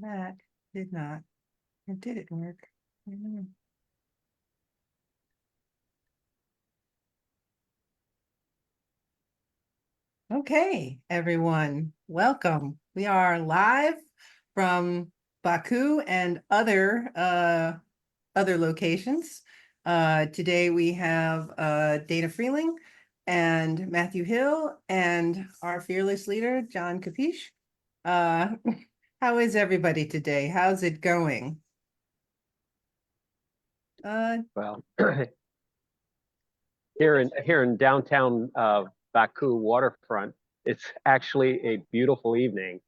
That did not. It did it work? Okay, everyone, welcome. We are live from Baku and other locations. Today we have Dana Freling and Matthew Hill and our fearless leader, John Capese. How is everybody today? How's it going? Well, here in downtown Baku waterfront, it's actually a beautiful evening.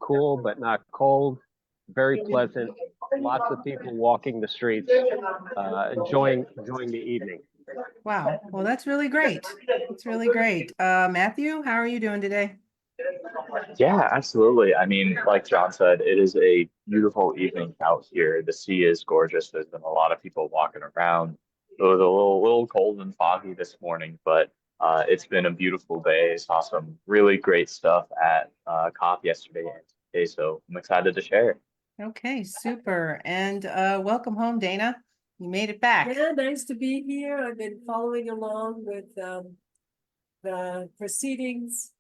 Cool but not cold, very pleasant. Lots of people walking the streets, enjoying the evening. Wow. Well, that's really great. It's really great. Matthew, how are you doing today? Yeah, absolutely. I mean, like John said, it is a beautiful evening out here. The sea is gorgeous. There's been a lot of people walking around. It was a little cold and foggy this morning, but it's been a beautiful day. Saw some really great stuff at COP yesterday and today, so I'm excited to share. Okay, super. And welcome home, Dana. You made it back. Yeah, nice to be here. I've been following along with the proceedings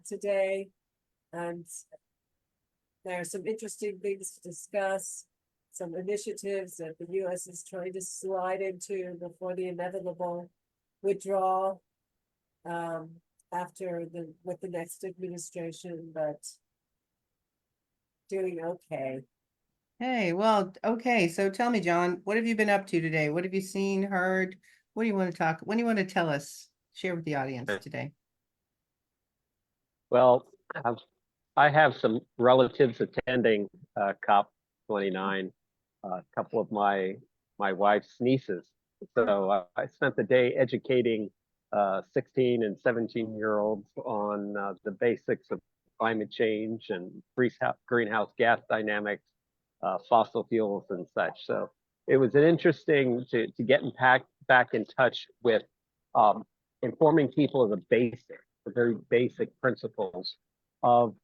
today, and there are some interesting things to discuss, some initiatives that the U.S. is trying to slide into before the inevitable withdrawal with the next administration, but doing okay. Hey, well, okay. So tell me, John, what have you been up to today? What have you seen, heard? What do you want to talk? What do you want to tell us? Share with the audience today. Well, I have some relatives attending COP29. A couple of my wife's nieces. So I spent the day educating 16 and 17-year-olds on the basics of climate change and greenhouse gas dynamics, fossil fuels and such. So it was an interesting to get back in touch with informing people of the very basic principles of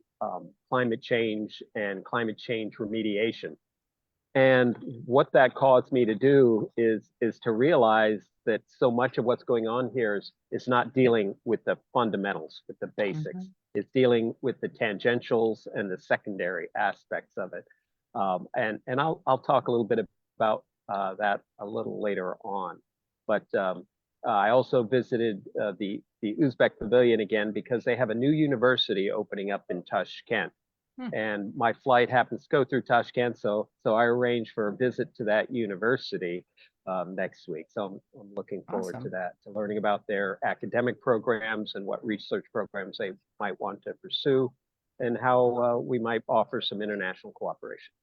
climate change and climate change remediation. And what that caused me to do is to realize that so much of what's going on here is not dealing with the fundamentals, with the basics. It's dealing with the tangentials and the secondary aspects of it. And I'll talk a little bit about that a little later on. But I also visited the Uzbek Pavilion again because they have a new university opening up in Tashkent. And my flight happens to go through Tashkent, so I arranged for a visit to that university next week. So I'm looking forward to that, to learning about their academic programs and what research programs they might want to pursue, and how we might offer some international cooperation.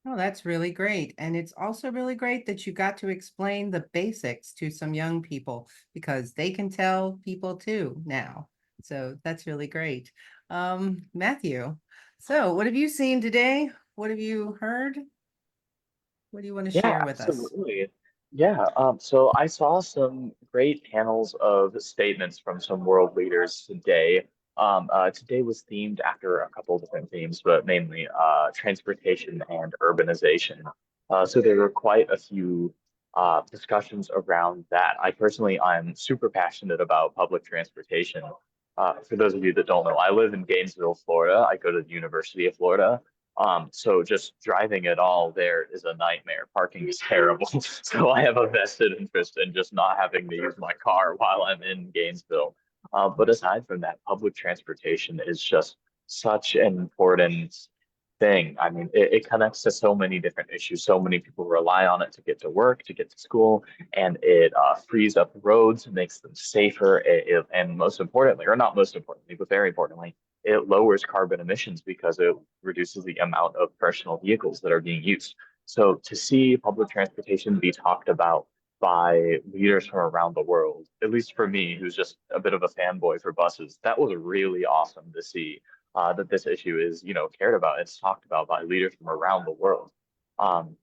Oh, that's really great. And it's also really great that you got to explain the basics to some young people because they can tell people too now. So that's really great. Matthew, so what have you seen today? What have you heard? What do you want to share with us? Absolutely. Yeah, so I saw some great panels of statements from some world leaders today. Today was themed after a couple of different themes, but mainly transportation and urbanization. So there were quite a few discussions around that. I'm super passionate about public transportation. For those of you that don't know, I live in Gainesville, Florida. I go to the University of Florida. So just driving at all there is a nightmare. Parking is terrible. So I have a vested interest in just not having to use my car while I'm in Gainesville. But aside from that, public transportation is just such an important thing. I mean, it connects to so many different issues. So many people rely on it to get to work, to get to school, and it frees up roads, makes them safer, and most importantly, or not most importantly, but very importantly, it lowers carbon emissions because it reduces the amount of personal vehicles that are being used. So to see public transportation be talked about by leaders from around the world, at least for me, who's just a bit of a fanboy for buses, that was really awesome to see that this issue is, cared about. It's talked about by leaders from around the world. Um,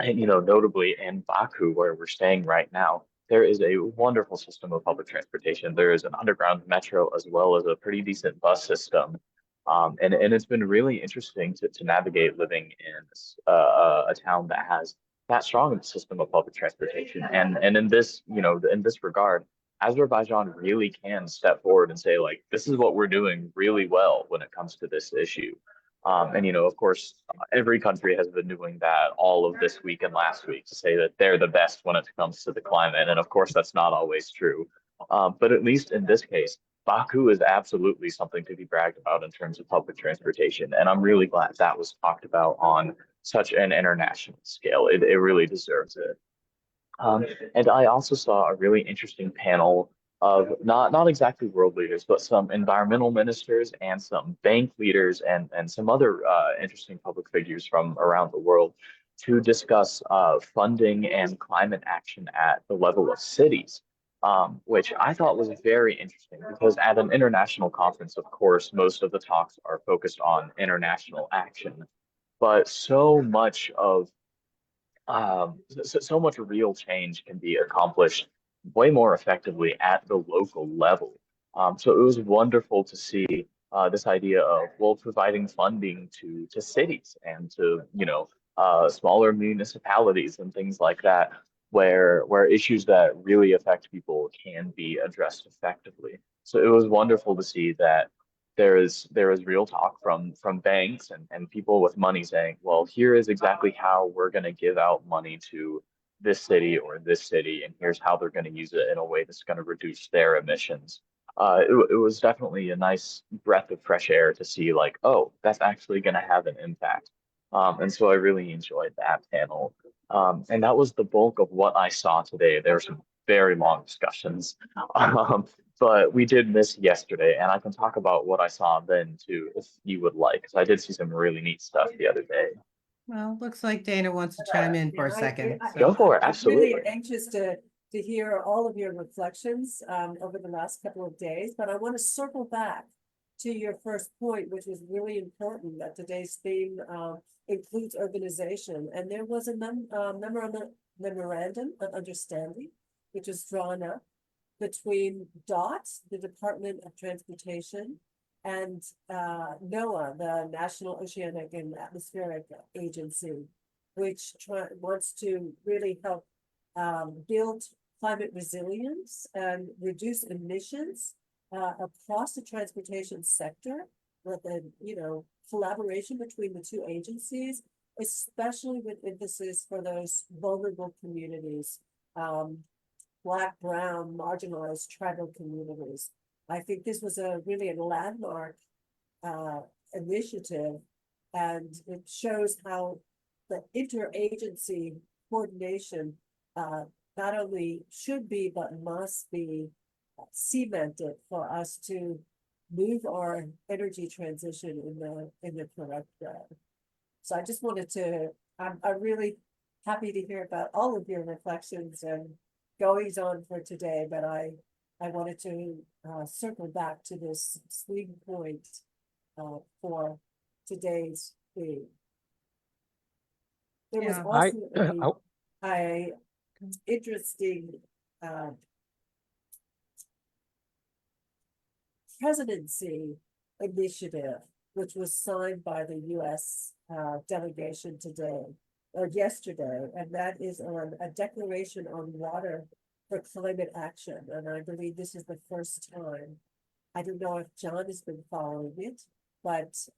and, notably in Baku, where we're staying right now, there is a wonderful system of public transportation. There is an underground metro as well as a pretty decent bus system. And it's been really interesting to navigate living in a town that has that strong of a system of public transportation. And in this, in this regard, Azerbaijan really can step forward and say, like, this is what we're doing really well when it comes to this issue. And of course, every country has been doing that all of this week and last week to say that they're the best when it comes to the climate. And of course, that's not always true. But at least in this case, Baku is absolutely something to be bragged about in terms of public transportation. And I'm really glad that was talked about on such an international scale. It really deserves it. And I also saw a really interesting panel of not exactly world leaders, but some environmental ministers and some bank leaders and some other interesting public figures from around the world to discuss funding and climate action at the level of cities, which I thought was very interesting because at an international conference, of course, most of the talks are focused on international action, but so much real change can be accomplished way more effectively at the local level. So it was wonderful to see this idea of, well, providing funding to cities and to smaller municipalities and things like that, where issues that really affect people can be addressed effectively. So it was wonderful to see that there is real talk from banks and people with money saying, well, here is exactly how we're going to give out money to this city or this city, and here's how they're going to use it in a way that's going to reduce their emissions. It was definitely a nice breath of fresh air to see, like, oh, that's actually going to have an impact. And so I really enjoyed that panel. And that was the bulk of what I saw today. There were some very long discussions. Um, but we did miss yesterday, and I can talk about what I saw then too, if you would like, because I did see some really neat stuff the other day. Well, looks like Dana wants to chime in for a second. Go for it, I'm absolutely. really anxious to hear all of your reflections over the last couple of days, but I want to circle back to your first point, which was really important, that today's theme includes urbanization. And there was a memorandum of understanding, which was drawn up between DOT, the Department of Transportation, and NOAA, the National Oceanic and Atmospheric Agency, which wants to really help build climate resilience and reduce emissions across the transportation sector with a collaboration between the two agencies, especially with emphasis for those vulnerable communities, Black, brown, marginalized tribal communities. I think this was really a landmark initiative, and it shows how the interagency coordination not only should be, but must be cemented for us to move our energy transition in the correct way. So I just wanted to, I'm really happy to hear about all of your reflections and goings on for today, but I wanted to circle back to this swing point for today's theme. There was also a interesting presidency initiative, which was signed by the U.S. Delegation today or yesterday, and that is on a declaration on water for climate action. And I believe this is the first time. I don't know if John has been following it, but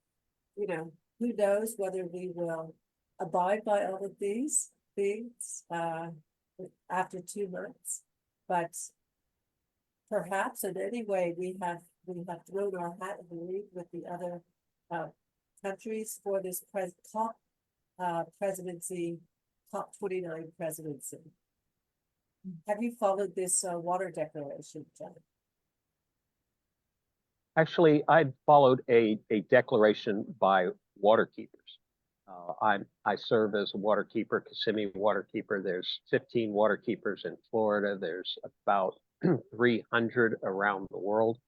who knows whether we will abide by all of these things after 2 months. But perhaps in any way we have thrown our hat in the ring with the other countries for this COP presidency, COP29 presidency. Have you followed this water declaration, John? Actually, I followed a declaration by water keepers. I serve as a water keeper, Kissimmee water keeper. There's 15 water keepers in Florida. There's about 300 around the world.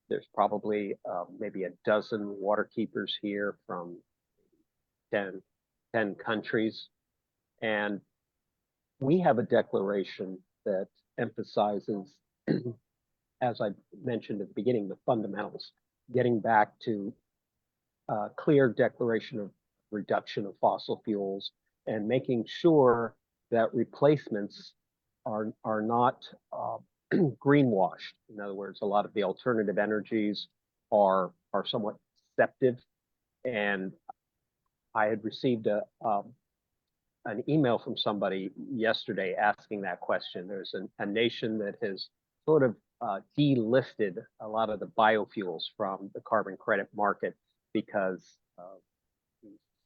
There's probably maybe a dozen water keepers here from 10 countries. And we have a declaration that emphasizes, as I mentioned at the beginning, the fundamentals, getting back to clear declaration of reduction of fossil fuels and making sure that replacements are not greenwashed. In other words, a lot of the alternative energies are somewhat deceptive. And I had received an email from somebody yesterday asking that question. There's a nation that has sort of delisted a lot of the biofuels from the carbon credit market because of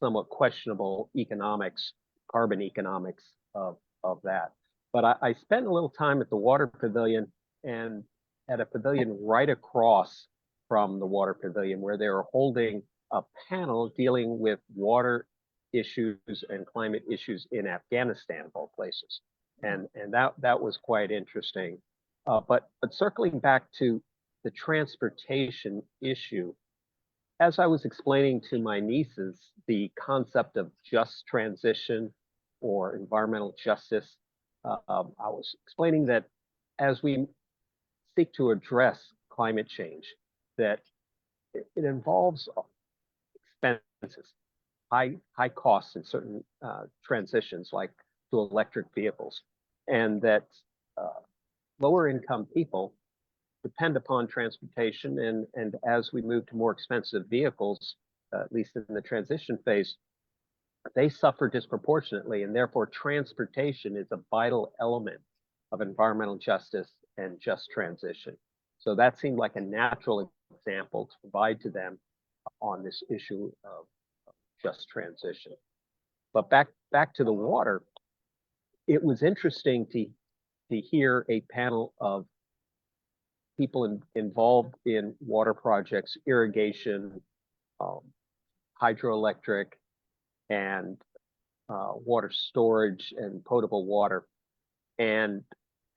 somewhat questionable economics, carbon economics of that. But I spent a little time at the water pavilion and at a pavilion right across from the water pavilion where they were holding a panel dealing with water issues and climate issues in Afghanistan, of all places. And that was quite interesting. But circling back to the transportation issue, as I was explaining to my nieces the concept of just transition or environmental justice, I was explaining that as we seek to address climate change, that it involves expenses, high costs in certain transitions, like to electric vehicles, and that lower income people depend upon transportation, and as we move to more expensive vehicles, at least in the transition phase, they suffer disproportionately, and therefore transportation is a vital element of environmental justice and just transition. So that seemed like a natural example to provide to them on this issue of just transition. But back to the water, it was interesting to hear a panel of people involved in water projects, irrigation, hydroelectric, and water storage and potable water. And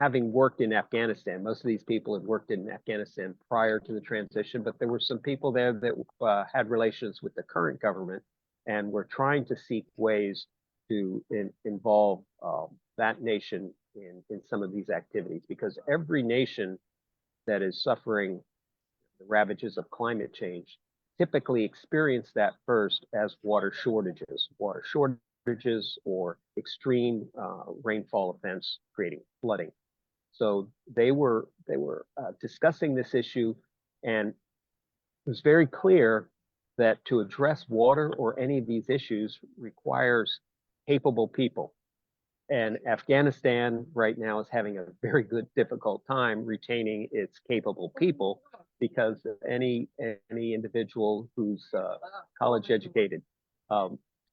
having worked in Afghanistan, most of these people had worked in Afghanistan prior to the transition, but there were some people there that had relations with the current government and were trying to seek ways to involve that nation in some of these activities, because every nation that is suffering the ravages of climate change typically experience that first as water shortages or extreme rainfall events creating flooding. So they were discussing this issue, and it was very clear that to address water or any of these issues requires capable people. And Afghanistan right now is having a very difficult time retaining its capable people, because any individual who's college educated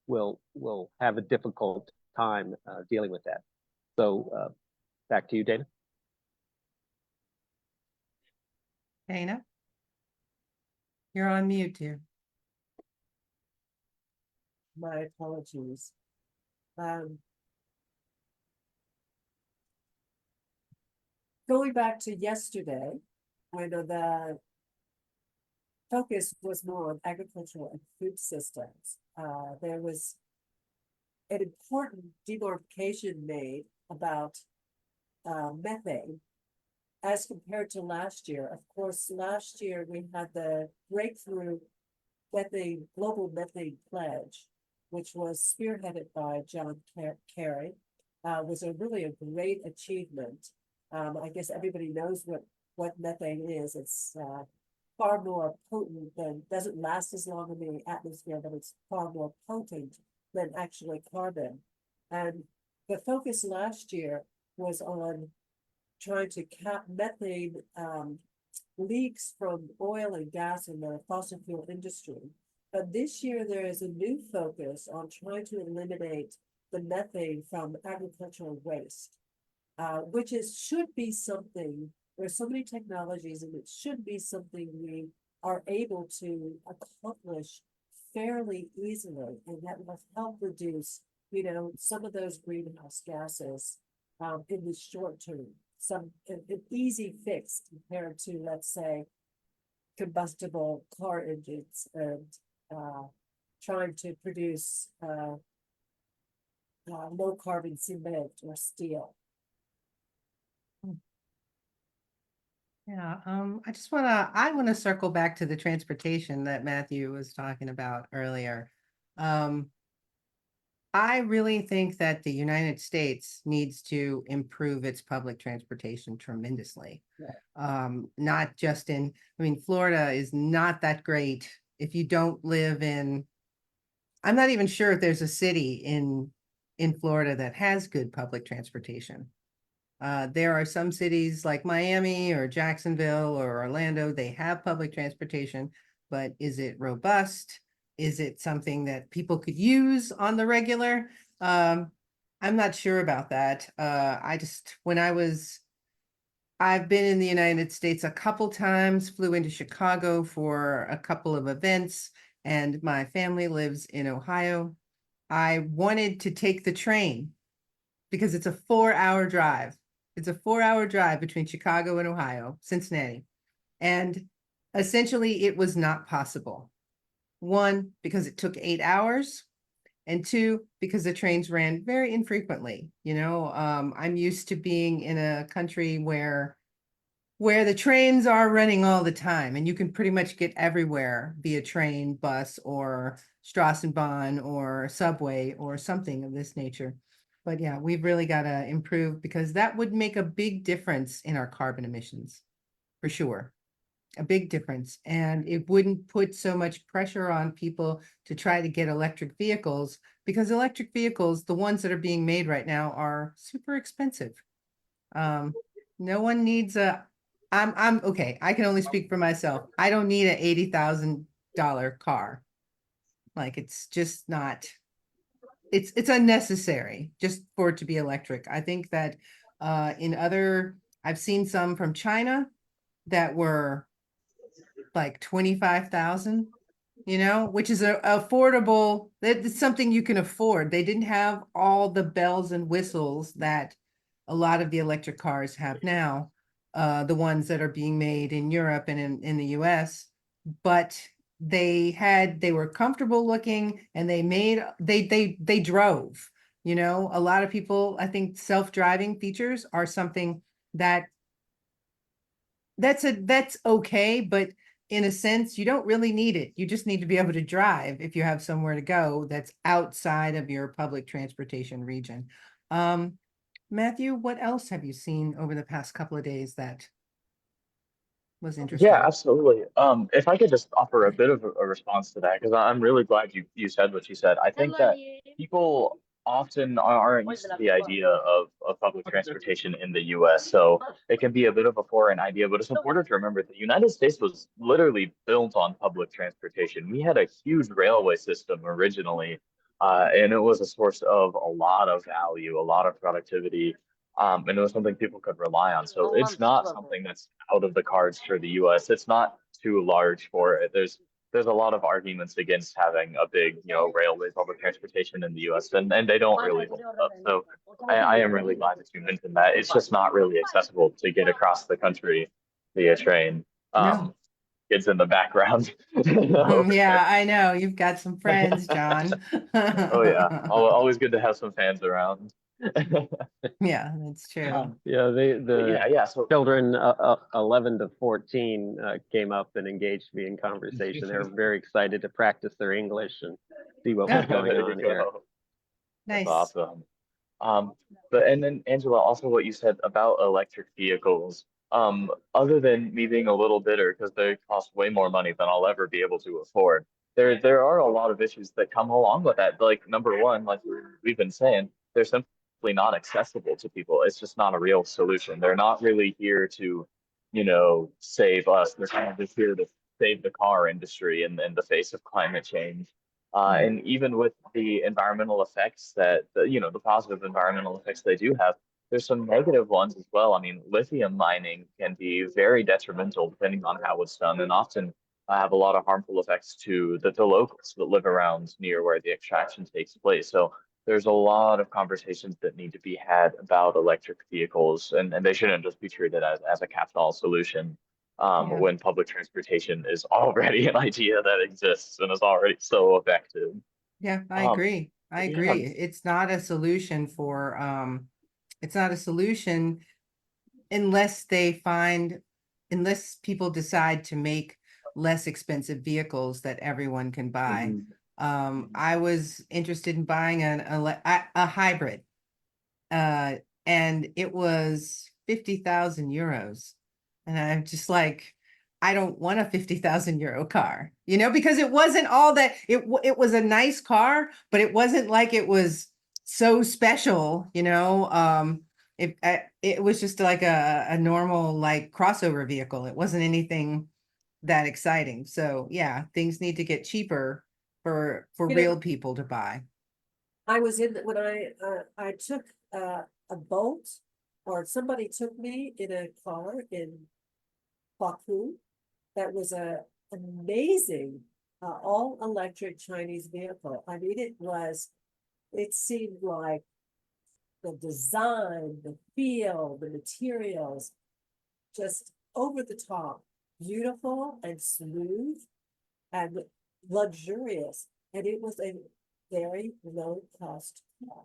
will have a difficult time dealing with that. So back to you, Dana. Dana? You're on mute, dear. My apologies. Going back to yesterday, I know the focus was more on agricultural and food systems. There was an important demarcation made about methane as compared to last year. Of course, last year we had the breakthrough global methane pledge, which was spearheaded by John Kerry. Was really a great achievement. I guess everybody knows what methane is. It's far more potent than, doesn't last as long in the atmosphere, but it's far more potent than actually carbon. And the focus last year was on trying to cap methane leaks from oil and gas in the fossil fuel industry. But this year there is a new focus on trying to eliminate the methane from agricultural waste, which should be something, there's so many technologies, and it should be something we are able to accomplish fairly easily, and that will help reduce, some of those greenhouse gases in the short term. An easy fix compared to, let's say, combustible car engines and trying to produce low carbon cement or steel. Yeah, I want to circle back to the transportation that Matthew was talking about earlier. Um, I really think that the United States needs to improve its public transportation tremendously. Not just I mean, Florida is not that great if you don't live in, I'm not even sure if there's a city in Florida that has good public transportation. There are some cities like Miami or Jacksonville or Orlando, they have public transportation, but is it robust? Is it something that people could use on the regular? I'm not sure about that. I've been in the United States a couple times, flew into Chicago for a couple of events, and my family lives in Ohio. I wanted to take the train because it's a 4-hour drive. It's a 4-hour drive between Chicago and Ohio, Cincinnati. And essentially, it was not possible. One, because it took 8 hours, and two, because the trains ran very infrequently. I'm used to being in a country where the trains are running all the time, and you can pretty much get everywhere via train, bus, or Straßenbahn, or subway, or something of this nature. But yeah, we've really got to improve, because that would make a big difference in our carbon emissions, for sure. A big difference. And it wouldn't put so much pressure on people to try to get electric vehicles, because electric vehicles, the ones that are being made right now, are super expensive. No one needs I'm okay. I can only speak for myself. I don't need an $80,000 car. Like, it's just not, it's unnecessary just for it to be electric. I think that I've seen some from China that were like 25,000, which is affordable. That's something you can afford. They didn't have all the bells and whistles that a lot of the electric cars have now, the ones that are being made in Europe and in the US, but they were comfortable looking, and they drove. A lot of people, I think self-driving features are something that's okay, but in a sense, you don't really need it. You just need to be able to drive if you have somewhere to go that's outside of your public transportation region. Matthew, what else have you seen over the past couple of days that was interesting? Yeah, absolutely. If I could just offer a bit of a response to that, because I'm really glad you said what you said. I think that people often aren't used to the idea of public transportation in the US. So it can be a bit of a foreign idea, but it's important to remember the United States was literally built on public transportation. We had a huge railway system originally, and it was a source of a lot of value, a lot of productivity, and it was something people could rely on. So it's not something that's out of the cards for the US. It's not too large for it. There's a lot of arguments against having a big, railway public transportation in the US, and they don't really hold up. So I am really glad that you mentioned that. It's just not really accessible to get across the country via train. No. Kids in the background. Yeah, I know. You've got some friends, John. Oh yeah, always good to have some fans around. Yeah, that's true. Yeah, Yeah. So children 11 to 14 came up and engaged me in conversation. They were very excited to practice their English and see what was going there on you here. go. That's Nice. awesome. And then Angela, also what you said about electric vehicles. Other than me being a little bitter because they cost way more money than I'll ever be able to afford, there are a lot of issues that come along with that. Like number one, like we've been saying, they're simply not accessible to people. It's just not a real solution. They're not really here to, save us. They're kind of just here to save the car industry in the face of climate change. And even with the environmental effects the positive environmental effects they do have, there's some negative ones as well. I mean, lithium mining can be very detrimental depending on how it's done, and often have a lot of harmful effects to the locals that live around near where the extraction takes place. So there's a lot of conversations that need to be had about electric vehicles, and they shouldn't just be treated as a catch-all solution Yeah. when public transportation is already an idea that exists and is already so effective. Yeah, I Um, agree. I yeah, agree. It's not a solution unless they find unless people decide to make less expensive vehicles that everyone can buy. I was interested in buying a hybrid. And it was 50,000 euros. And I'm just like, I don't want a 50,000 euro car, you know, because it wasn't all that it was a nice car, but it wasn't like it was so special, you know. It was just like a normal like crossover vehicle. It wasn't anything that exciting. So yeah, things need to get cheaper for You know, real people to buy. I was when I took a boat, or somebody took me in a car in Baku. That was a amazing all electric Chinese vehicle. I mean, it seemed like the design, the feel, the materials, just over the top, beautiful and smooth and luxurious. And it was a very low cost car.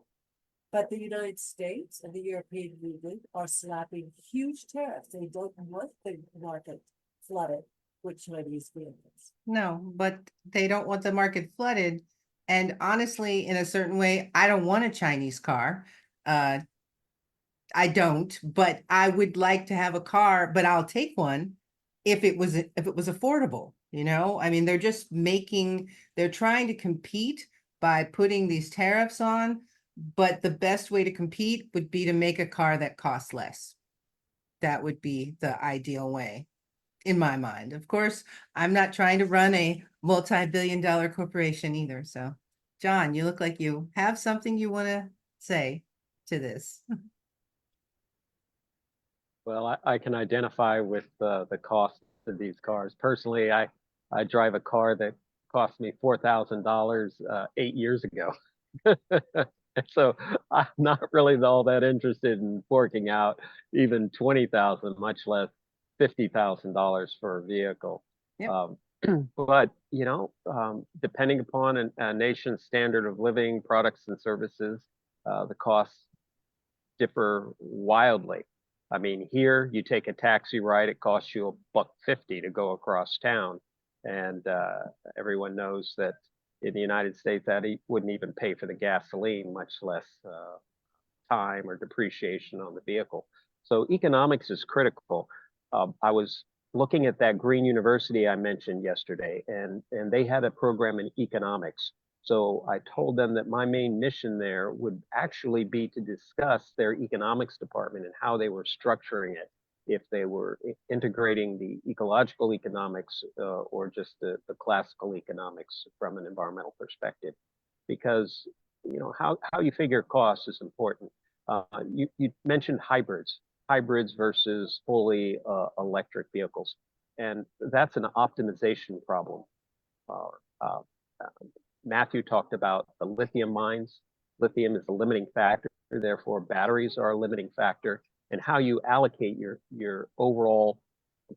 But the United States and the European Union are slapping huge tariffs. They don't want the market flooded with Chinese vehicles. No, but they don't want the market flooded. And honestly, in a certain way, I don't want a Chinese car. I don't, but I would like to have a car, but I'll take one if it was affordable, you know? I mean, they're trying to compete by putting these tariffs on, but the best way to compete would be to make a car that costs less. That would be the ideal way, in my mind. Of course, I'm not trying to run a multi-billion-dollar corporation either. So, John, you look like you have something you want to say to this. Well, I can identify with the cost of these cars. Personally, I drive a car that cost me $4,000 8 years ago. So I'm not really all that interested in forking out even 20,000, much less $50,000 for a vehicle. Yep. But you know, depending upon a nation's standard of living, products and services, the costs differ wildly. I mean, here you take a taxi ride, it costs you $1.50 to go across town, and everyone knows that in the United States that wouldn't even pay for the gasoline, much less time or depreciation on the vehicle. So economics is critical. I was looking at that Green University I mentioned yesterday, and they had a program in economics. So I told them that my main mission there would actually be to discuss their economics department and how they were structuring it, if they were integrating the ecological economics or just the classical economics from an environmental perspective. Because you know how you figure costs is important. You mentioned hybrids versus fully electric vehicles, and that's an optimization problem. Matthew talked about the lithium mines. Lithium is a limiting factor, therefore batteries are a limiting factor, and how you allocate your overall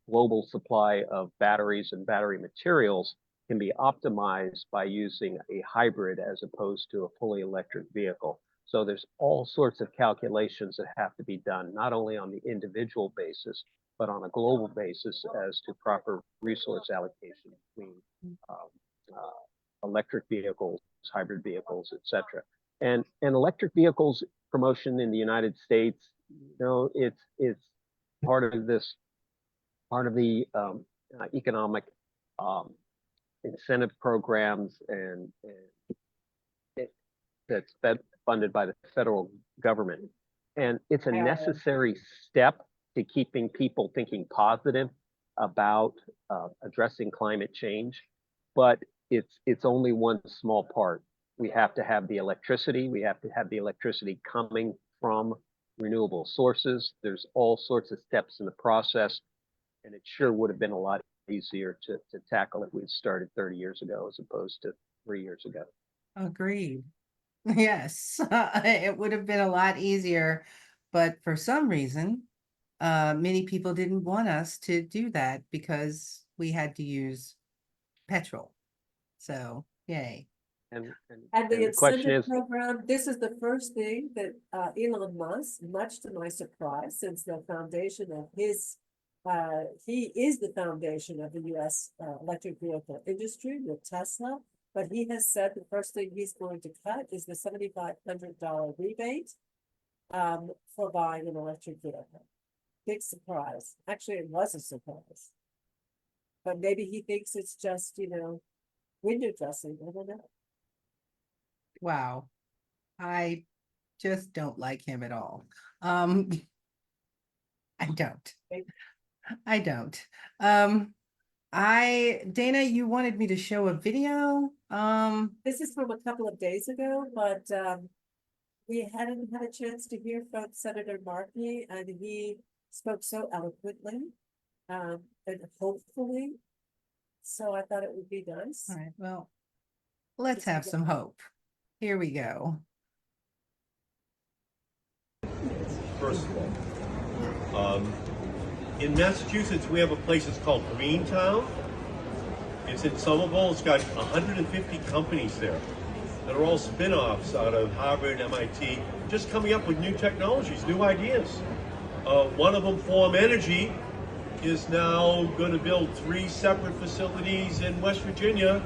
global supply of batteries and battery materials can be optimized by using a hybrid as opposed to a fully electric vehicle. So there's all sorts of calculations that have to be done, not only on the individual basis, but on a global basis as to proper resource allocation between electric vehicles, hybrid vehicles, etc. And electric vehicles promotion in the United States, you know, it's part of the economic incentive programs and that's funded by the federal government. And it's a necessary step to keeping people thinking positive about addressing climate change, but it's only one small part. We have to have the electricity. We have to have the electricity coming from renewable sources. There's all sorts of steps in the process, and it sure would have been a lot easier to tackle if we'd started 30 years ago as opposed to 3 years ago. Agreed. Yes, it would have been a lot easier, but for some reason, many people didn't want us to do that because we had to use petrol. So, yay. And the the question incentive is, program, this is the first thing that Elon Musk, much to my surprise, since the foundation of his he is the foundation of the US electric vehicle industry with Tesla. But he has said the first thing he's going to cut is the $7,500 rebate for buying an electric vehicle. Big surprise. Actually, it was a surprise. But maybe he thinks it's just, window dressing. I don't know. Wow. I just don't like him at all. I don't. I don't. Dana, you wanted me to show a video. This is from a couple of days ago, but we hadn't had a chance to hear from Senator Markey, and he spoke so eloquently, and hopefully. So I thought it would be nice. All right, well, let's have some hope. Here we go. First of all, in Massachusetts, we have a place that's called Greentown. It's in Somerville. It's got 150 companies there that are all spin-offs out of Harvard, MIT, just coming up with new technologies, new ideas. One of them, Form Energy, is now going to build 3 separate facilities in West Virginia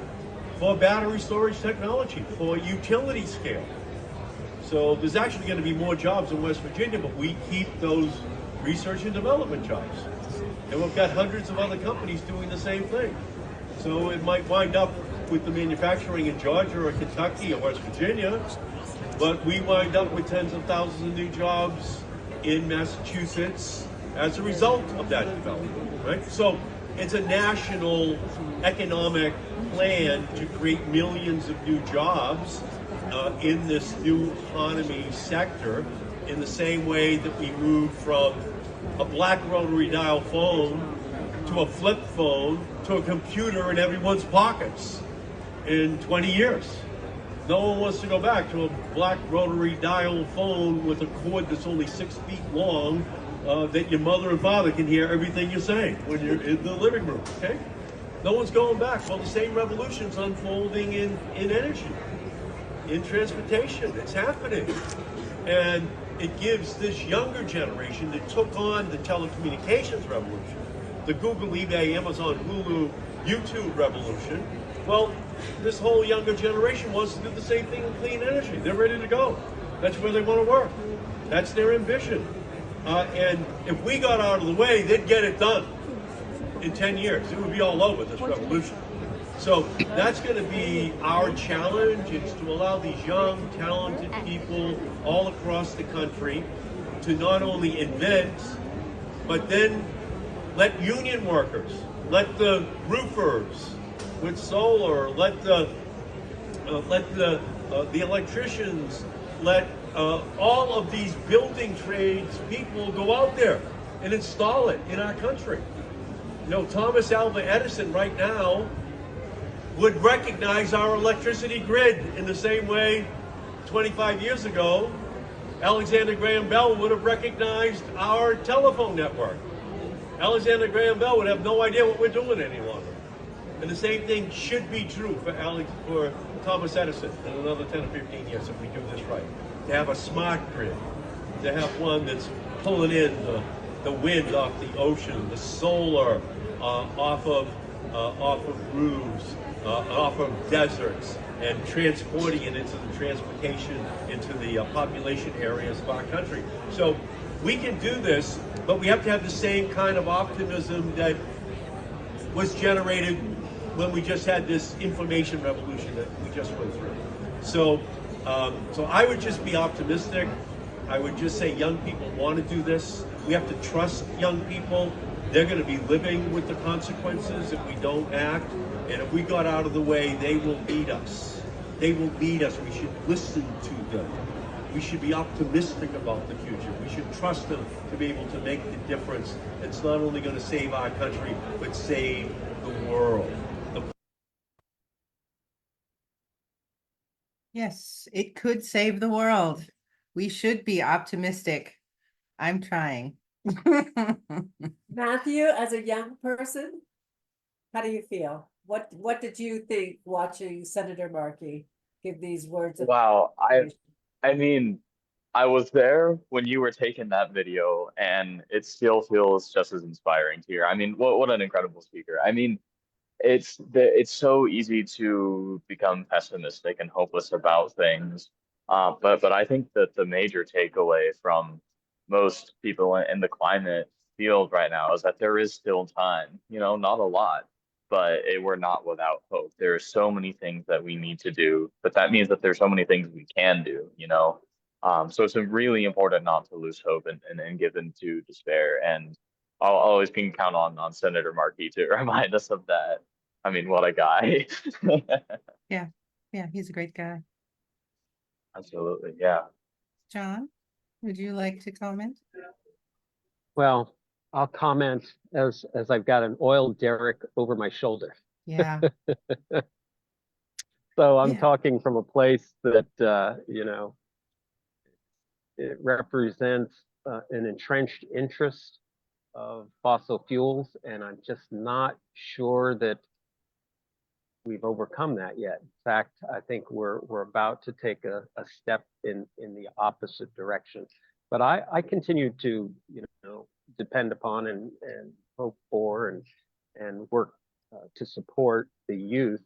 for battery storage technology, for utility scale. So there's actually going to be more jobs in West Virginia, but we keep those research and development jobs. And we've got hundreds of other companies doing the same thing. So it might wind up with the manufacturing in Georgia or Kentucky or West Virginia, but we wind up with tens of thousands of new jobs in Massachusetts as a result of that development, right? So it's a national economic plan to create millions of new jobs in this new economy sector, in the same way that we moved from a black rotary dial phone to a flip phone to a computer in everyone's pockets in 20 years. No one wants to go back to a black rotary dial phone with a cord that's only 6 feet long, that your mother and father can hear everything you're saying when you're in the living room, okay? No one's going back. Well, the same revolution's unfolding in energy, in transportation. It's happening. And it gives this younger generation that took on the telecommunications revolution, the Google, eBay, Amazon, Hulu, YouTube revolution. Well, this whole younger generation wants to do the same thing in clean energy. They're ready to go. That's where they want to work. That's their ambition. And if we got out of the way, they'd get it done in 10 years. It would be all over, this revolution. So that's going to be our challenge, is to allow these young, talented people all across the country to not only invent, but then let union workers, let the roofers with solar, let the electricians, let all of these building trades people go out there and install it in our country. You know, Thomas Alva Edison right now would recognize our electricity grid in the same way 25 years ago Alexander Graham Bell would have recognized our telephone network. Alexander Graham Bell would have no idea what we're doing any longer. And the same thing should be true for Thomas Edison in another 10 or 15 years if we do this right. To have a smart grid, to have one that's pulling in the wind off the ocean, the solar off of roofs, off of deserts, and transporting it into the transportation, into the population areas of our country. So we can do this, but we have to have the same kind of optimism that was generated when we just had this information revolution that we just went through. So I would just be optimistic. I would just say young people want to do this. We have to trust young people. They're going to be living with the consequences if we don't act. And if we got out of the way, they will lead us. They will lead us. We should listen to them. We should be optimistic about the future. We should trust them to be able to make the difference. It's not only going to save our country, but save the world. Yes, it could save the world. We should be optimistic. I'm trying. Matthew, as a young person, how do you feel? What did you think watching Senator Markey give these words of Wow, I mean, I was there when you were taking that video, and it still feels just as inspiring to hear. I mean, what an incredible speaker. I mean, it's so easy to become pessimistic and hopeless about things. But I think that the major takeaway from most people in the climate field right now is that there is still time. You know, not a lot, but we're not without hope. There are so many things that we need to do, but that means that there's so many things we can do. You know, so it's really important not to lose hope and give in to despair. And I'll always can count on Senator Markey to remind us of that. I mean, what a guy. Yeah, yeah, he's a great guy. Absolutely. Yeah. John, would you like to comment? Well, I'll comment as I've got an oil derrick over my shoulder. Yeah, So I'm yeah, talking from a place that, you know, it represents an entrenched interest of fossil fuels, and I'm just not sure that we've overcome that yet. In fact, I think we're about to take a step in the opposite direction. But I continue to, you know, depend upon and hope for and work to support the youth,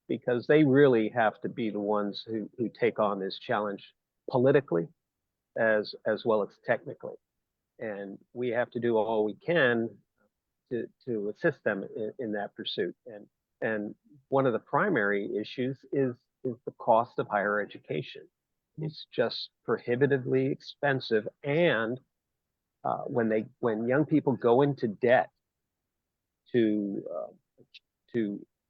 because they really have to be the ones who take on this challenge politically as well as technically. And we have to do all we can to assist them in that pursuit. And one of the primary issues is the cost of higher education. It's just prohibitively expensive, and when young people go into debt to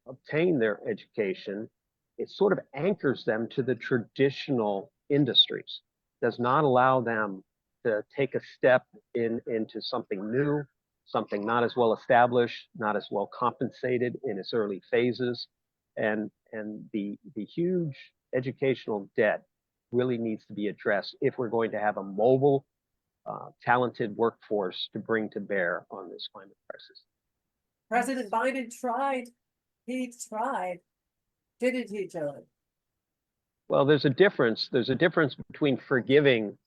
obtain their education, it sort of anchors them to the traditional industries, does not allow them to take a step into something new, something not as well established, not as well compensated in its early phases. And the huge educational debt really needs to be addressed if we're going to have a mobile, talented workforce to bring to bear on this climate crisis. President Biden tried. He tried. Didn't he, John? Well, there's a difference. There's a difference between forgiving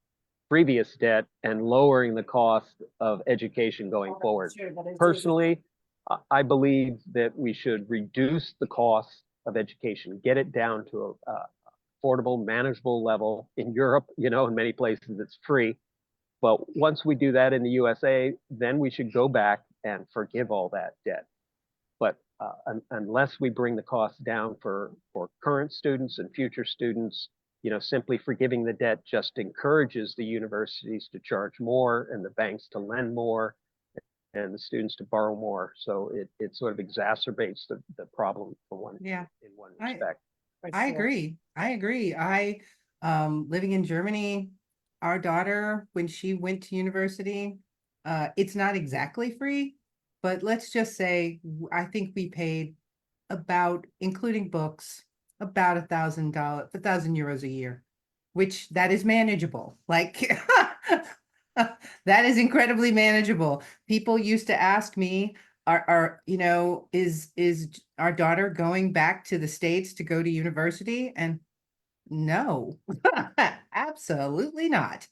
previous debt and lowering the cost of education going forward. Sure, but it's Personally, I believe that we should reduce the cost of education, get it down to a affordable, manageable level. In Europe, you know, in many places it's free. But once we do that in the USA, then we should go back and forgive all that debt. But unless we bring the cost down for current students and future students, you know, simply forgiving the debt just encourages the universities to charge more and the banks to lend more and the students to borrow more. So it sort of exacerbates the problem for one, yeah. in one respect. I agree. I agree. Living in Germany, our daughter, when she went to university, it's not exactly free, but let's just say, I think we paid about, including books, about €1,000 a year, which that is manageable. Like, that is incredibly manageable. People used to ask me, you know, is our daughter going back to the States to go to university? And no, absolutely not.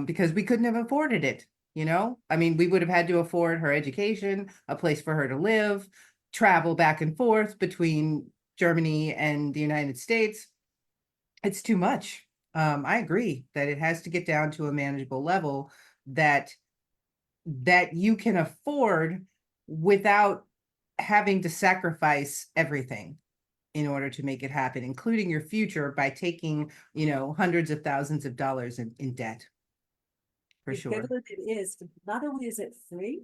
Because we couldn't have afforded it, you know? I mean, we would have had to afford her education, a place for her to live, travel back and forth between Germany and the United States. It's too much. I agree that it has to get down to a manageable level that you can afford without having to sacrifice everything in order to make it happen, including your future, by taking, you know, hundreds of thousands of dollars in debt. For sure. Equivalent it is, not only is it free,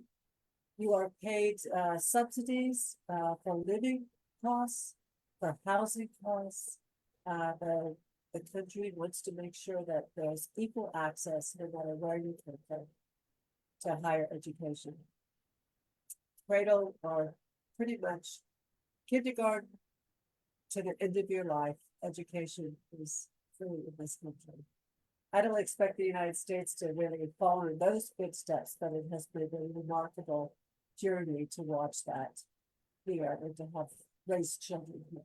you are paid subsidies for living costs, for housing costs. The country wants to make sure that there's equal access, no matter where you come from, to higher education. Cradle or pretty much kindergarten to the end of your life, education is free in this country. I don't expect the United States to really follow in those footsteps, but it has been a remarkable journey to watch that here and to have raised children here.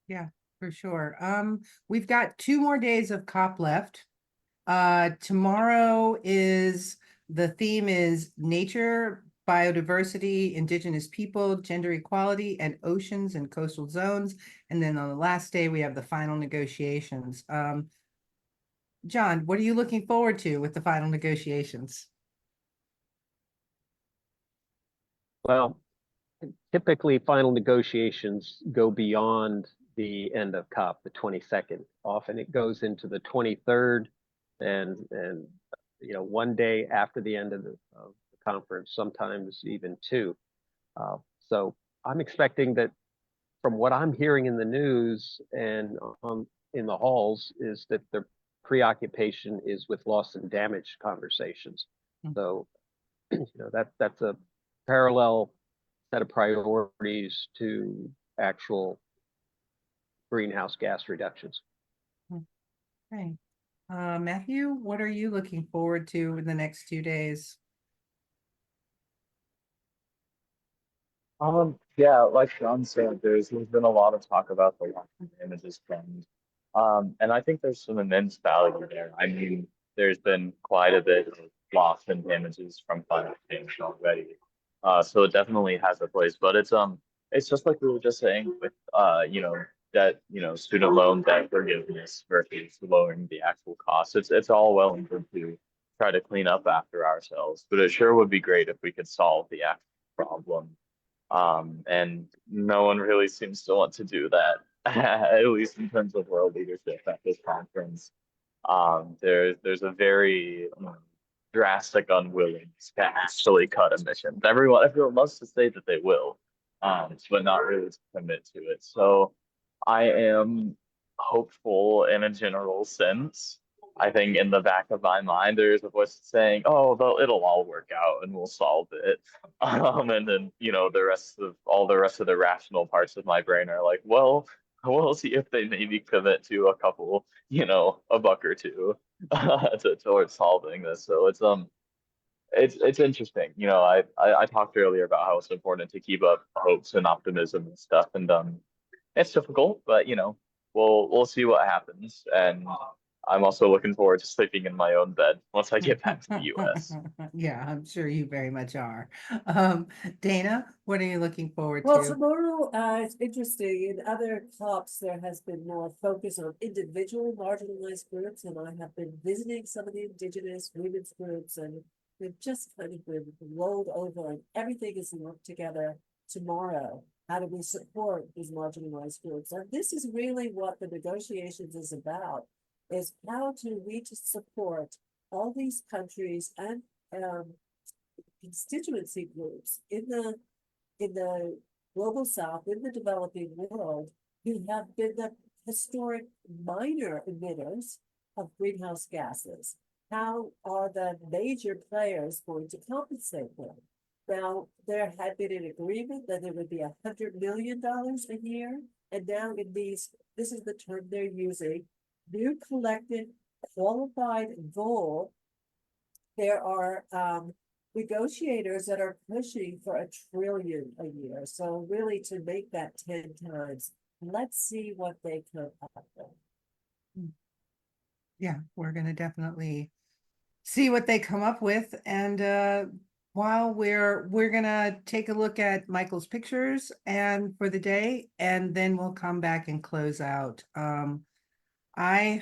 Yeah, for sure. We've got 2 more days of COP left. Tomorrow the theme is nature, biodiversity, indigenous people, gender equality, and oceans and coastal zones. And then on the last day, we have the final negotiations. John, what are you looking forward to with the final negotiations? Well, typically final negotiations go beyond the end of COP, the 22nd. Often it goes into the 23rd and one day after the end of the conference, sometimes even 2. So I'm expecting that from what I'm hearing in the news and in the halls is that the preoccupation is with loss and damage conversations. So that's a parallel set of priorities to actual greenhouse gas reductions. Okay. Matthew, what are you looking forward to in the next 2 days? Yeah, like Sean said, there's been a lot of talk about the long-term damages fund. And I think there's some immense value there. I mean, there's been quite a bit of loss and damages from climate change already. So it definitely has a place, but it's just like we were just saying with debt, student loan debt forgiveness versus lowering the actual costs. It's all well and good to try to clean up after ourselves, but it sure would be great if we could solve the actual problem. And no one really seems to want to do that, at least in terms of world leadership at this conference. There's a very drastic unwillingness to actually cut emissions. Everyone loves to say that they will, but not really to commit to it. So I am hopeful in a general sense. I think in the back of my mind, there's a voice saying, "Oh, it'll all work out and we'll solve it." And then the rest of the rational parts of my brain are like, "Well, we'll see if they maybe commit to a couple, a buck or two, towards solving this." So it's interesting. I talked earlier about how it's important to keep up hopes and optimism and stuff, and it's difficult, but we'll see what happens. And I'm also looking forward to sleeping in my own bed once I get back to the US. Yeah, I'm sure you very much are. Dana, what are you looking forward Well, to? tomorrow, it's interesting. In other COPs, there has been more focus on individual marginalized groups, and I have been visiting some of the indigenous women's groups, and we've just kind of been rolled over, and everything is lumped together tomorrow. How do we support these marginalized groups? And this is really what the negotiations is about, is how do we to support all these countries and constituency groups in the global south, in the developing world, who have been the historic minor emitters of greenhouse gases. How are the major players going to compensate them? Now, there had been an agreement that there would be $100 million a year, and now this is the term they're using, new collective qualified goal. There are negotiators that are pushing for $1 trillion a year. So really to make that 10 times, let's see what they come up with. Yeah, we're going to definitely see what they come up with. And while we're going to take a look at Michael's pictures and for the day, and then we'll come back and close out. I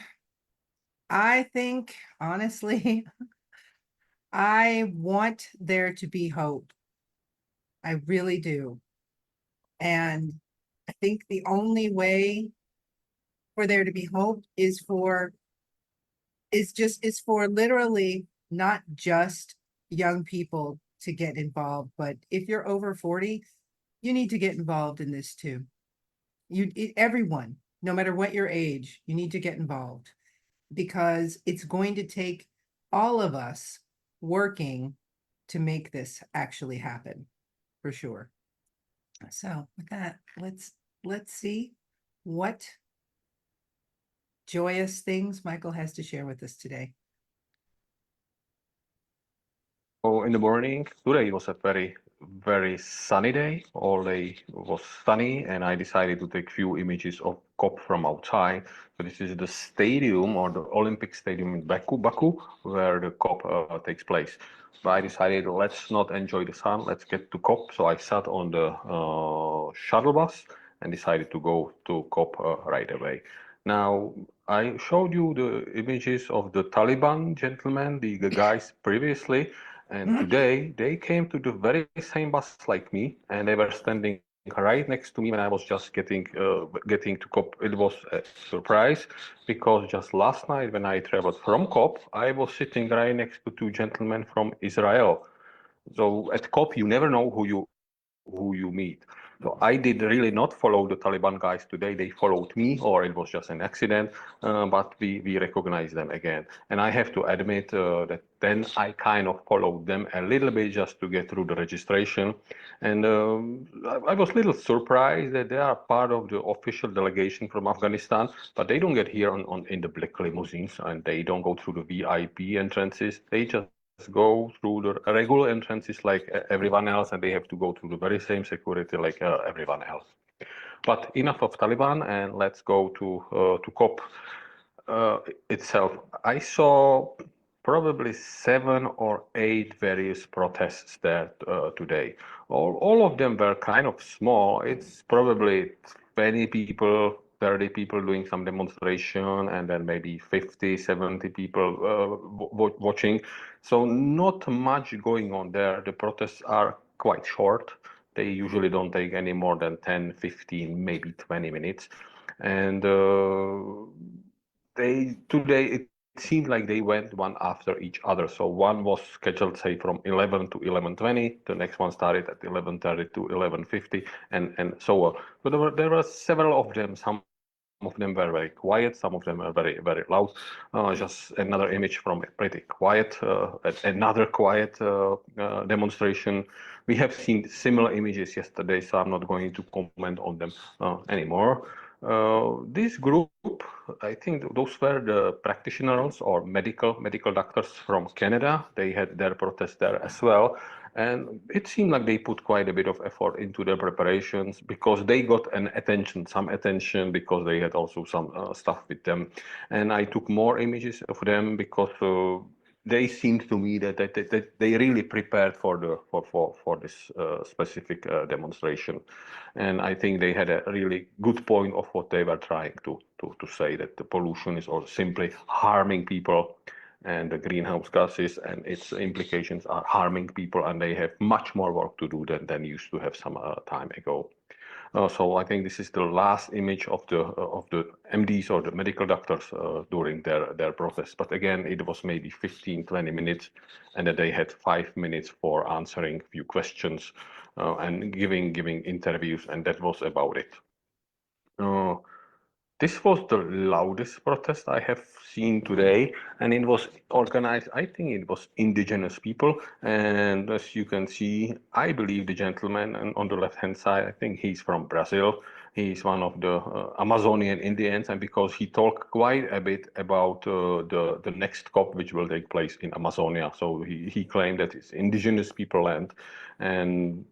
think, honestly, I want there to be hope. I really do. And I think the only way for there to be hope is for literally not just young people to get involved, but if you're over 40, you need to get involved in this too. Everyone, no matter what your age, you need to get involved, because it's going to take all of us working to make this actually happen, for sure. So with that, let's see what joyous things Michael has to share with us today. in the morning, today was a very sunny day. All day was sunny, and I decided to take few images of COP from outside. So this is the stadium or the Olympic Stadium in Baku, where the COP takes place. But I decided let's not enjoy the sun, let's get to COP. So I sat on the shuttle bus and decided to go to COP right away. Now, I showed you the images of the Taliban gentlemen, the guys previously, and today they came to the very same bus like me, and they were standing right next to me when I was just getting to COP. It was a surprise because just last night when I traveled from COP, I was sitting right next to two gentlemen from Israel. So at COP, you never know who you meet. So I did really not follow the Taliban guys today. They followed me, or it was just an accident, but we recognized them again. And I have to admit that then I kind of followed them a little bit just to get through the registration. And I was a little surprised that they are part of the official delegation from Afghanistan, but they don't get here in the black limousines, and they don't go through the VIP entrances. They just go through the regular entrances like everyone else, and they have to go through the very same security like everyone else. But enough of Taliban, and let's go to COP itself. I saw probably 7 or 8 various protests there today. All of them were kind of small. It's probably 20 people, 30 people doing some demonstration, and then maybe 50, 70 people watching. So not much going on there. The protests are quite short. They usually don't take any more than 10, 15, maybe 20 minutes. And today it seemed like they went one after each other. So one was scheduled, say, from 11 to 11:20. The next one started at 11:30 to 11:50, and so on. So there were several of them. Some of them were very quiet. Some of them were very loud. Just another image from a pretty quiet, another quiet demonstration. We have seen similar images yesterday, so I'm not going to comment on them anymore. This group, I think those were the practitioners or medical doctors from Canada. They had their protest there as well. And it seemed like they put quite a bit of effort into their preparations because they got some attention because they had also some stuff with them. And I took more images of them because they seemed to me that they really prepared for this specific demonstration. And I think they had a really good point of what they were trying to say, that the pollution is also simply harming people, and the greenhouse gases and its implications are harming people, and they have much more work to do than used to have some time ago. So I think this is the last image of the MDs or the medical doctors during their protest. But again, it was maybe 15, 20 minutes, and then they had 5 minutes for answering a few questions and giving interviews, and that was about it. This was the loudest protest I have seen today, and it was organized, I think it was indigenous people. And as you can see, I believe the gentleman on the left-hand side, I think he's from Brazil. He's one of the Amazonian Indians, and because he talked quite a bit about the next COP, which will take place in Amazonia. So he claimed that it's indigenous people land, and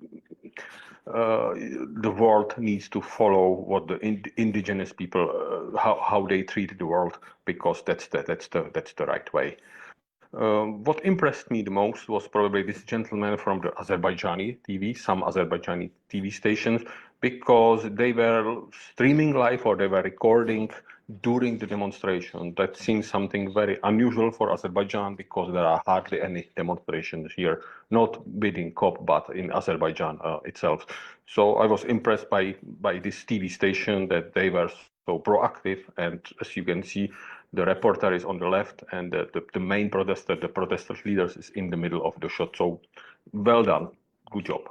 the world needs to follow what the indigenous people, how they treat the world, because that's the right way. What impressed me the most was probably this gentleman from the Azerbaijani TV, some Azerbaijani TV stations, because they were streaming live or they were recording during the demonstration. That seems something very unusual for Azerbaijan because there are hardly any demonstrations here, not within COP, but in Azerbaijan itself. So I was impressed by this TV station that they were so proactive, and as you can see, the reporter is on the left, and the main protester, the protester leaders, is in the middle of the shot. So well done, good job.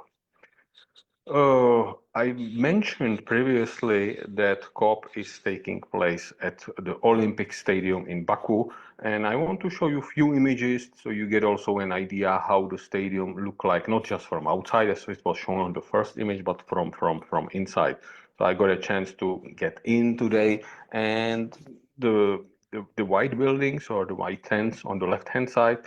I mentioned previously that COP is taking place at the Olympic Stadium in Baku, and I want to show you a few images so you get also an idea how the stadium look like, not just from outside as it was shown on the first image, but from inside. So I got a chance to get in today, and the the white buildings or the white tents on the left-hand side,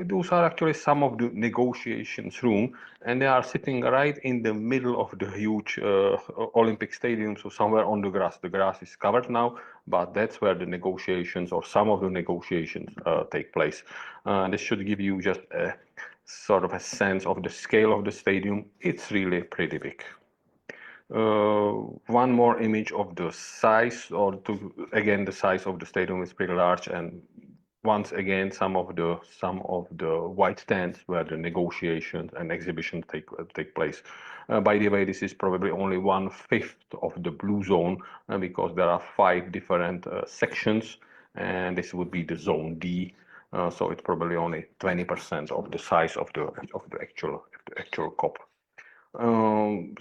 those are actually some of the negotiations room, and they are sitting right in the middle of the huge Olympic Stadium, so somewhere on the grass. The grass is covered now, but that's where the negotiations or some of the negotiations take place. This should give you just a sort of a sense of the scale of the stadium. It's really pretty big. One more image of the size, again, the size of the stadium is pretty large, and once again, some of the white tents where the negotiations and exhibitions take place. By the way, this is probably only 1/5 of the blue zone, because there are 5 different sections, and this would be the zone D. So it's probably only 20% of the size of the actual COP.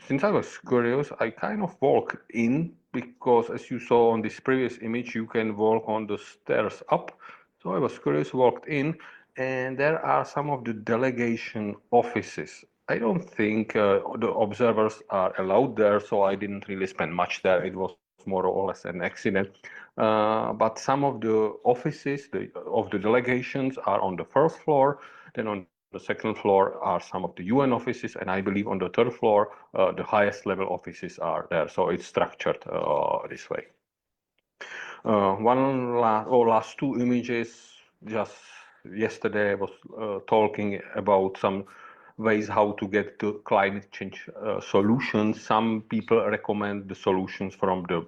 Since I was curious, I kind of walked in because, as you saw on this previous image, you can walk on the stairs up. So I was curious, walked in, and there are some of the delegation offices. I don't think the observers are allowed there, so I didn't really spend much there. It was more or less an accident. But some of the offices of the delegations are on the first floor. Then on the second floor are some of the UN offices, and I believe on the third floor, the highest level offices are there. So it's structured this way. Last 2 images. Just yesterday, I was talking about some ways how to get to climate change solutions. Some people recommend the solutions from the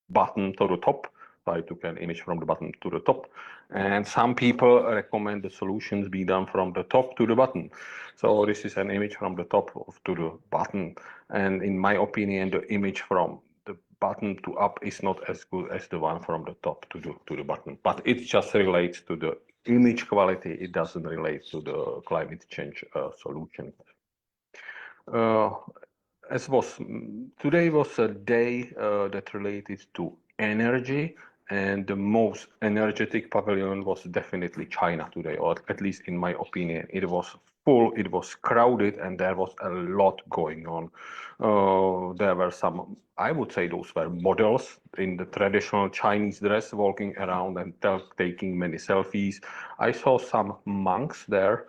bottom to the top. So I took an image from the bottom to the top, and some people recommend the solutions be done from the top to the bottom. So this is an image from the top to the bottom, and in my opinion, the image from the bottom to up is not as good as the one from the top to the bottom. But it just relates to the image quality. It doesn't relate to the climate change solution. Today was a day that related to energy, and the most energetic pavilion was definitely China today, or at least in my opinion. It was full, it was crowded, and there was a lot going on. There were some, I would say those were models in the traditional Chinese dress walking around and taking many selfies. I saw some monks there.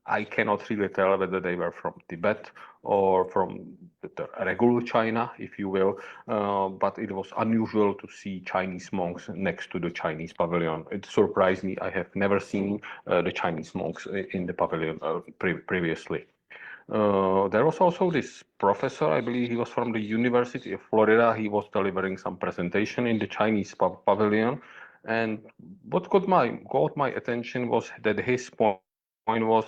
I cannot really tell whether they were from Tibet or from the regular China, if you will, but it was unusual to see Chinese monks next to the Chinese pavilion. It surprised me. I have never seen the Chinese monks in the pavilion previously. There was also this professor, I believe he was from the University of Florida. He was delivering some presentation in the Chinese pavilion. And what got my attention was that his point was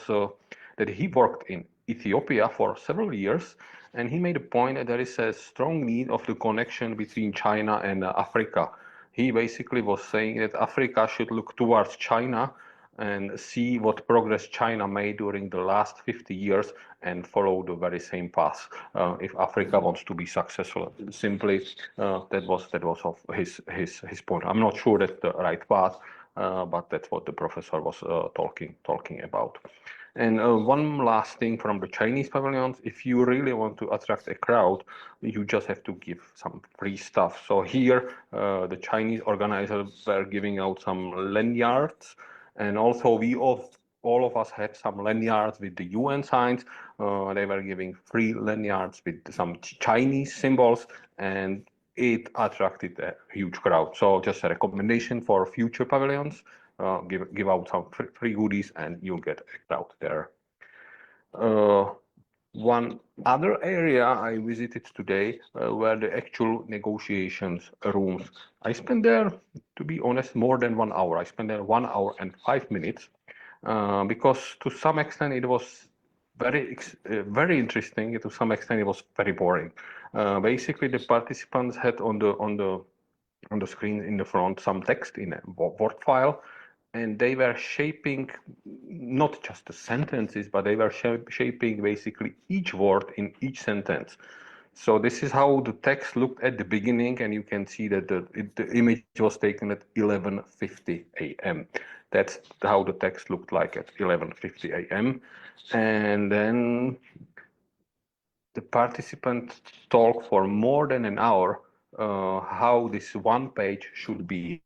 that he worked in Ethiopia for several years, and he made a point that there is a strong need of the connection between China and Africa. He basically was saying that Africa should look towards China and see what progress China made during the last 50 years and follow the very same path if Africa wants to be successful. Simply, that was of his point. I'm not sure that's the right path, but that's what the professor was talking about. And one last thing from the Chinese pavilions, if you really want to attract a crowd, you just have to give some free stuff. So here, the Chinese organizers were giving out some lanyards, and also all of us had some lanyards with the UN signs. They were giving free lanyards with some Chinese symbols, and it attracted a huge crowd. So just a recommendation for future pavilions. Give out some free goodies and you'll get a crowd there. One other area I visited today were the actual negotiations rooms. I spent there, to be honest, more than 1 hour. I spent there 1 hour and 5 minutes because to some extent it was very interesting. To some extent it was very boring. Basically, the participants had on the screen in the front some text in a Word file, and they were shaping not just the sentences, but they were shaping basically each word in each sentence. So this is how the text looked at the beginning, and you can see that the image was taken at 11:50 a.m. That's how the text looked like at 11:50 a.m. And then the participants talked for more than an hour how this one page should be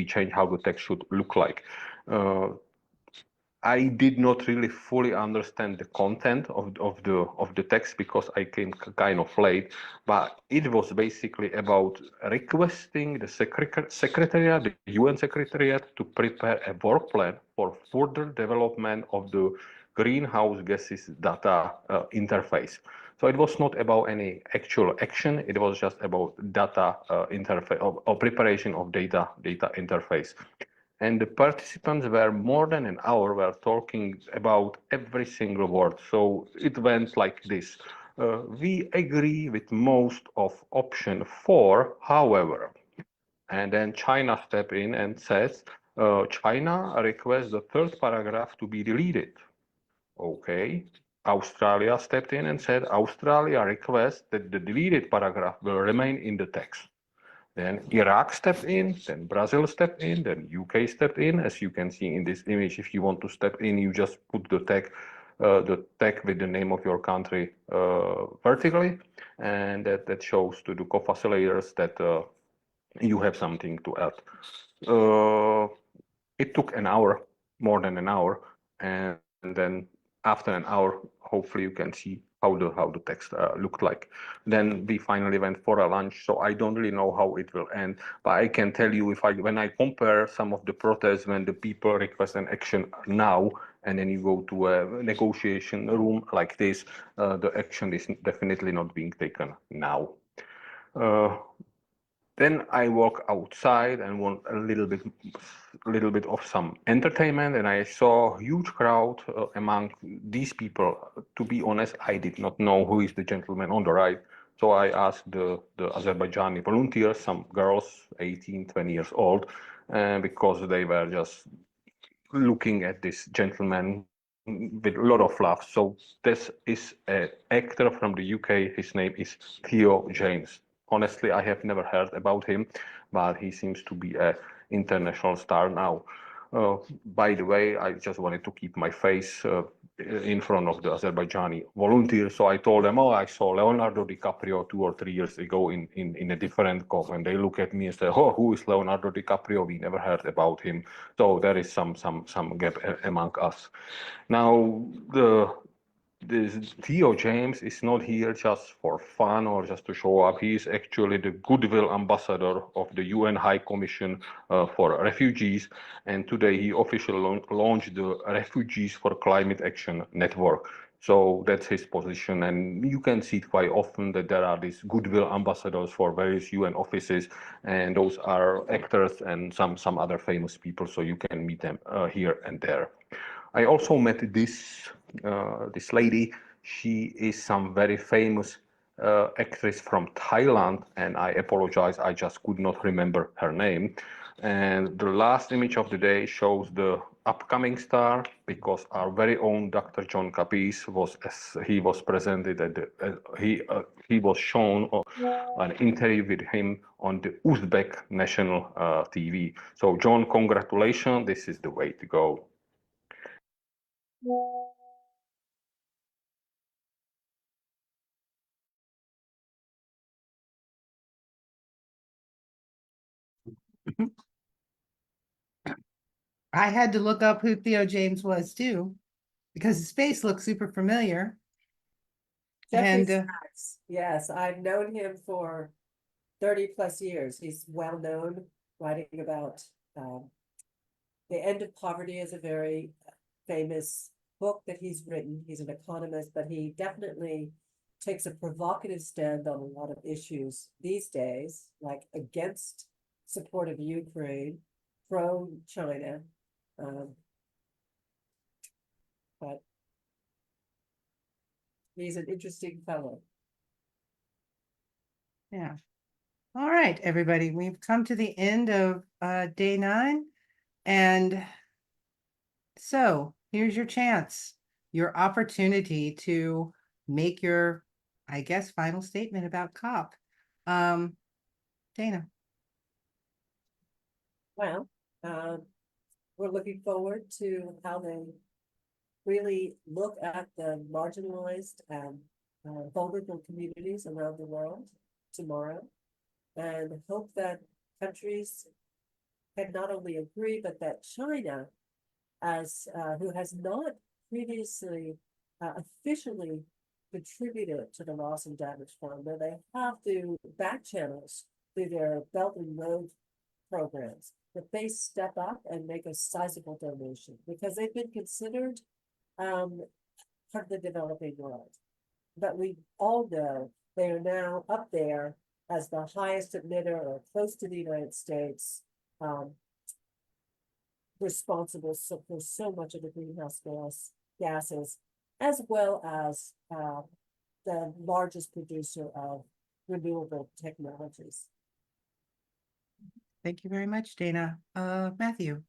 changed, how the text should look like. I did not really fully understand the content of the text because I came kind of late, but it was basically about requesting the secretariat, the UN secretariat, to prepare a work plan for further development of the greenhouse gases data interface. So it was not about any actual action; it was just about data interface or preparation of data interface. And the participants were more than an hour were talking about every single word. So it went like this. We agree with most of option 4, however. And then China stepped in and says, China requests the third paragraph to be deleted. Okay. Australia stepped in and said, Australia requests that the deleted paragraph will remain in the text. Then Iraq stepped in, then Brazil stepped in, then UK stepped in. As you can see in this image, if you want to step in, you just put the tag with the name of your country vertically, and that shows to the co-facilitators that you have something to add. It took an hour, more than an hour, and then after an hour, hopefully you can see how the text looked like. Then we finally went for a lunch, so I don't really know how it will end, but I can tell you when I compare some of the protests when the people request an action now, and then you go to a negotiation room like this, the action is definitely not being taken now. Then I walk outside and want a little bit of some entertainment, and I saw a huge crowd among these people. To be honest, I did not know who is the gentleman on the right, so I asked the Azerbaijani volunteers, some girls, 18, 20 years old, because they were just looking at this gentleman with a lot of love. So this is an actor from the UK. His name is Theo James. Honestly, I have never heard about him, but he seems to be an international star now. By the way, I just wanted to keep my face in front of the Azerbaijani volunteers. So I told them, oh, I saw Leonardo DiCaprio 2 or 3 years ago in a different COP. And they look at me and say, oh, who is Leonardo DiCaprio? We never heard about him. So there is some gap among us. Now, this Theo James is not here just for fun or just to show up. He is actually the goodwill ambassador of the UN High Commission for Refugees. And today he officially launched the Refugees for Climate Action Network. So that's his position. And you can see it quite often that there are these goodwill ambassadors for various UN offices. And those are actors and some other famous people. So you can meet them here and there. I also met this lady. She is some very famous actress from Thailand, and I apologize, I just could not remember her name. And the last image of the day shows the upcoming star, because our very own Dr. John Capese was presented at he was shown an interview with him on the Uzbek national TV. So John, congratulations, this is the way to go. I had to look up who Theo James was too, because his face looks super familiar. Jeffrey And Sachs, yes, I've known him for 30+ years. He's well known, writing about the end of poverty is a very famous book that he's written. He's an economist, but he definitely takes a provocative stand on a lot of issues these days, like against support of Ukraine, pro China. But he's an interesting fellow. yeah. All right, everybody, we've come to the end of day 9. And so here's your chance, your opportunity to make your, I guess, final statement about COP. Dana. Well, we're looking forward to how they really look at the marginalized and vulnerable communities around the world tomorrow. and hope that countries can not only agree, but that China, as who has not previously officially contributed to the loss and damage fund, where they have to back channels through their Belt and Road programs, that they step up and make a sizable donation, because they've been considered part of the developing world. But we all know they are now up there as the highest emitter or close to the United States, responsible for so much of the greenhouse gases, as well as the largest producer of renewable technologies. Thank you very much, Dana. Matthew.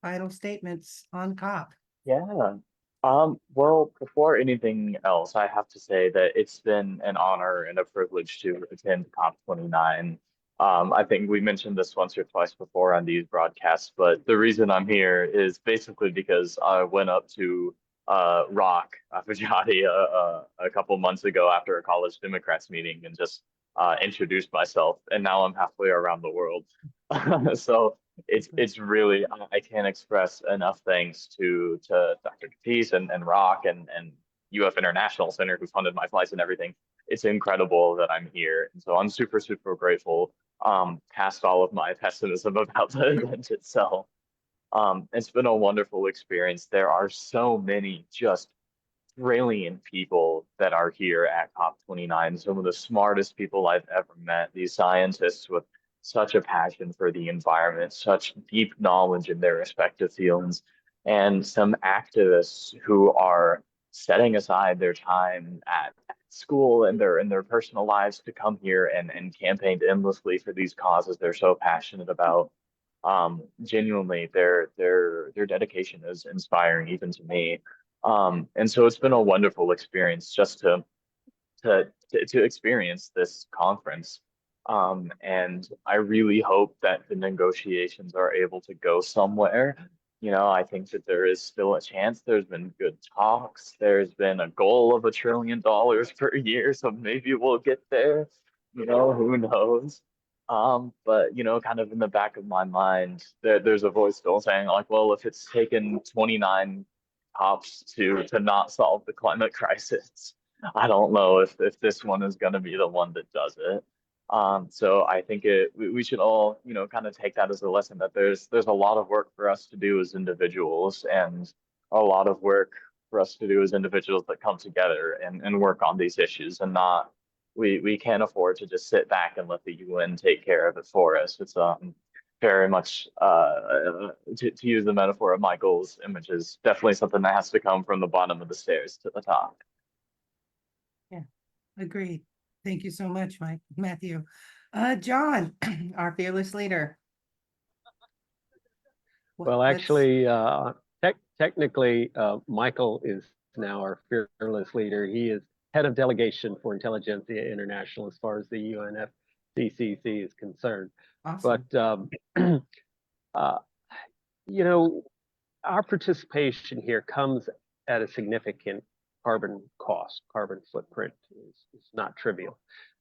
Final statements on COP. Yeah. Well, before anything else, I have to say that it's been an honor and a privilege to attend COP29. I think we mentioned this once or twice before on these broadcasts, but the reason I'm here is basically because I went up to Rock Afajati a couple months ago after a college Democrats meeting and just introduced myself, and now I'm halfway around the world. So it's really, I can't express enough thanks to Dr. Capese and Rock and UF International Center, who funded my flights and everything. It's incredible that I'm here, and so I'm super super grateful. Past all of my pessimism about the event itself. It's been a wonderful experience. There are so many just brilliant people that are here at COP29, some of the smartest people I've ever met, these scientists with such a passion for the environment, such deep knowledge in their respective fields, and some activists who are setting aside their time at school and their personal lives to come here and campaign endlessly for these causes they're so passionate about. Genuinely, their dedication is inspiring even to me. And so it's been a wonderful experience just to experience this conference. And I really hope that the negotiations are able to go somewhere. You know, I think that there is still a chance. There's been good talks. There's been a goal of $1 trillion per year, so maybe we'll get there. You know, who knows? But you know, kind of in the back of my mind, there's a voice still saying like, well, if it's taken 29 cops to not solve the climate crisis, I don't know if this one is going to be the one that does it. So I think we should all, you know, kind of take that as a lesson that there's a lot of work for us to do as individuals, and a lot of work for us to do as individuals that come together and work on these issues, and not we can't afford to just sit back and let the UN take care of it for us. It's very much to use the metaphor of Michael's images, definitely something that has to come from the bottom of the stairs to the top. Yeah, agreed. Thank you so much, Matthew. John, our fearless leader. Well, let's- actually, technically, Michael is now our fearless leader. He is head of delegation for Intelligentsia International as far as the UNFCCC is concerned. Awesome. But, you know, our participation here comes at a significant carbon cost. Carbon footprint is not trivial.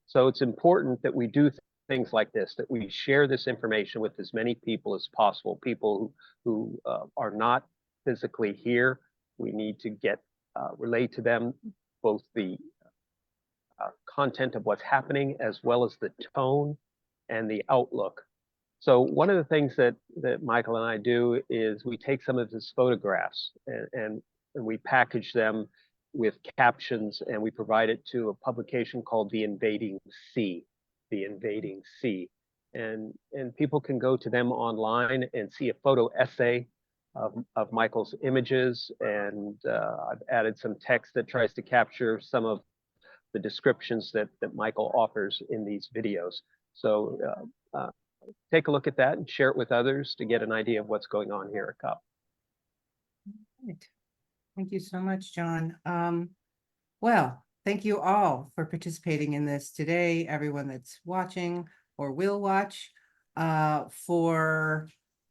So it's important that we do things like this, that we share this information with as many people as possible, people who are not physically here. We need to relate to them both the content of what's happening as well as the tone and the outlook. So one of the things that Michael and I do is we take some of his photographs and we package them with captions, and we provide it to a publication called The Invading Sea. The Invading Sea. And people can go to them online and see a photo essay of Michael's images, and I've added some text that tries to capture some of the descriptions that Michael offers in these videos. So take a look at that and share it with others to get an idea of what's going on here at COP. Right. Thank you so much, John. Well, thank you all for participating in this today, everyone that's watching or will watch. For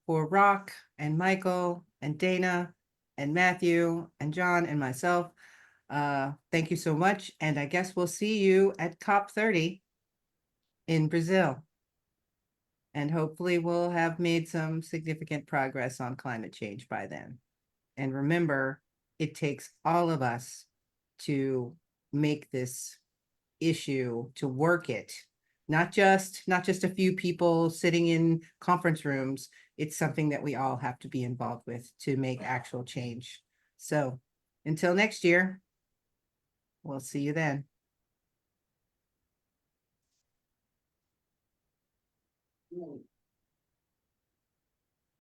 Rock and Michael and Dana and Matthew and John and myself, thank you so much. And I guess we'll see you at COP30 in Brazil. And hopefully we'll have made some significant progress on climate change by then. And remember, it takes all of us to make this issue, to work it. Not just a few people sitting in conference rooms. It's something that we all have to be involved with to make actual change. So until next year, we'll see you then.